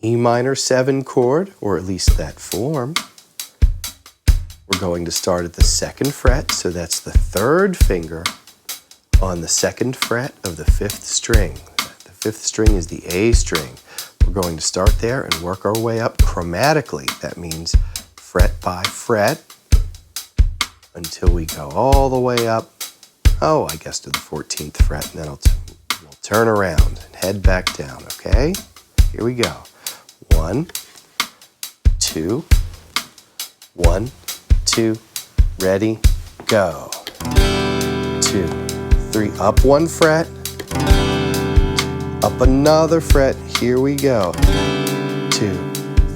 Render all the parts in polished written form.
E minor 7 chord, or at least that form. We're going to start at the 2nd fret, so that's the 3rd finger on the 2nd fret of the 5th string. The 5th string is the A string. We're going to start there and work our way up chromatically. That means fret by fret until we go all the way up, I guess to the 14th fret, and then we'll turn around and head back down, okay? Here we go. 1, 2, 1, 2, ready, go. 2, 3, up 1 fret, up another fret, here we go. 2,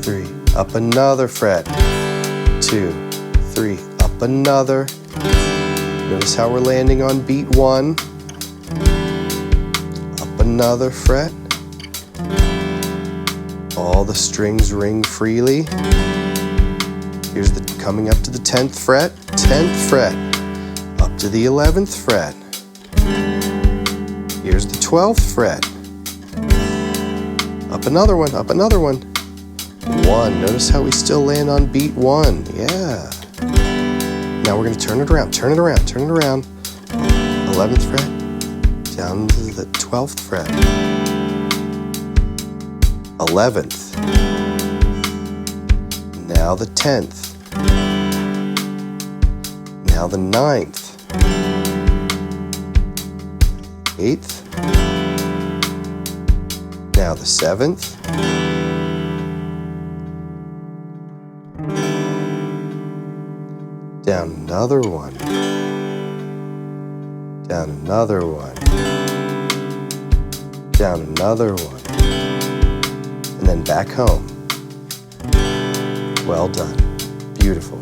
3, up another fret, 2, 3, up another. Notice how we're landing on beat 1. Up another fret. All the strings ring freely. Here's coming up to the 10th fret, 10th fret, up to the 11th fret. Here's the 12th fret. Up another one, up another one. 1, notice how we still land on beat 1, yeah. Now we're going to turn it around, turn it around, turn it around. 11th fret, down to the 12th fret. 11th. Now the 10th. Now the 9th. 8th. Now the 7th. Down another one. Down another one. Down another one. And then back home. Well done. Beautiful.